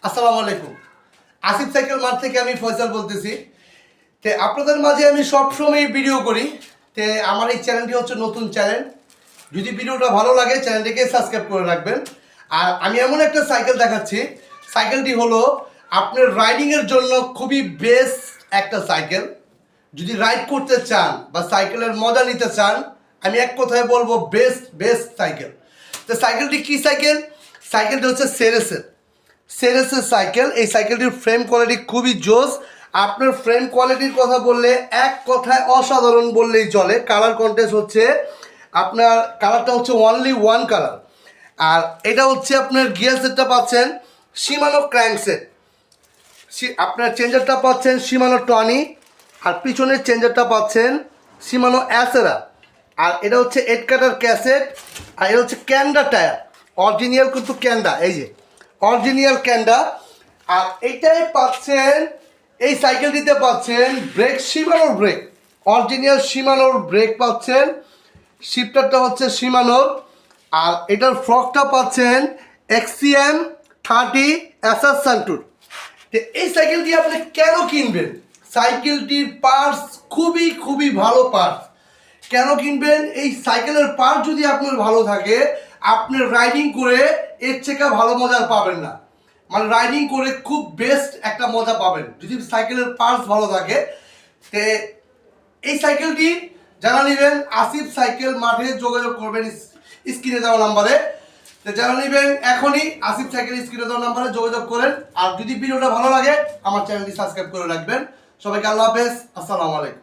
আসসালামু আলাইকুম। Asif cycle mart থেকে আমি ফয়সাল বলতেছি। আপনাদের মাঝে আমি সবসময় ভিডিও করি। আমার এই চ্যানেলটি হচ্ছে নতুন চ্যানেল। যদি ভিডিওটা ভালো লাগে চ্যানেলটিকে সাবস্ক্রাইব করে রাখবেন। আর আমি এমন একটা সাইকেল দেখাচ্ছি, সাইকেলটি হলো আপনার রাইডিংয়ের জন্য খুবই বেস্ট একটা সাইকেল। যদি রাইড করতে চান বা সাইকেলের মজা নিতে চান, আমি এক কথায় বলবো বেস্ট সাইকেল। সাইকেলটি কি সাইকেল? সাইকেলটি হচ্ছে সেরেসের সাইকেল। এই সাইকেলটির ফ্রেম কোয়ালিটি খুবই জোস। আপনার ফ্রেম কোয়ালিটির কথা বললে এক কথায় অসাধারণ বললেই চলে। কালার কন্টেস্ট হচ্ছে আপনার কালারটা হচ্ছে অনলি ওয়ান কালার। আর এটা হচ্ছে আপনার গিয়ার সেটটা পাচ্ছেন শিমানো ক্র্যাঙ্কসেট, আপনার চেঞ্জারটা পাচ্ছেন শিমানো টনি, আর পিছনের চেঞ্জারটা পাচ্ছেন শিমানো অ্যাসেরা। আর এটা হচ্ছে 8 কাটার ক্যাসেট। আর এটা হচ্ছে ক্যান্ডা টায়ার, অরিজিনাল কিন্তু ক্যান্ডা, এই যে অরিজিনাল ক্যান্ডা। আর এইটাই পাচ্ছেন, এই সাইকেলটিতে পাচ্ছেন ব্রেক, শিমানোর ব্রেক, অরিজিনাল শিমানোর ব্রেক পাচ্ছেন। শিফটারটা হচ্ছে শিমানোর। আর এটার ফ্রকটা পাচ্ছেন XCM 30 এসএস সান্টুর। এই সাইকেলটি আপনি কেন কিনবেন? সাইকেলটির পার্টস খুবই ভালো পার্টস। কেন কিনবেন? এই সাইকেলের পার্ট যদি আপনার ভালো থাকে, আপনি রাইডিং করে এর থেকে ভালো মজা পাবেন না। মানে রাইডিং করে খুব বেস্ট একটা মজা পাবেন যদি সাইকেলের পার্টস ভালো থাকে। তে এই সাইকেলটি যারা নেবেন আসিফ সাইকেল মাঠে যোগাযোগ করবেন স্ক্রিনে দেওয়া নাম্বারে। যারা নেবেন এখনই আসিফ সাইকেল স্ক্রিনে দেওয়া নাম্বারে যোগাযোগ করেন। আর যদি ভিডিওটা ভালো লাগে আমার চ্যানেলটি সাবস্ক্রাইব করে রাখবেন। সবাইকে আল্লাহ হাফেজ, আসসালামু আলাইকুম।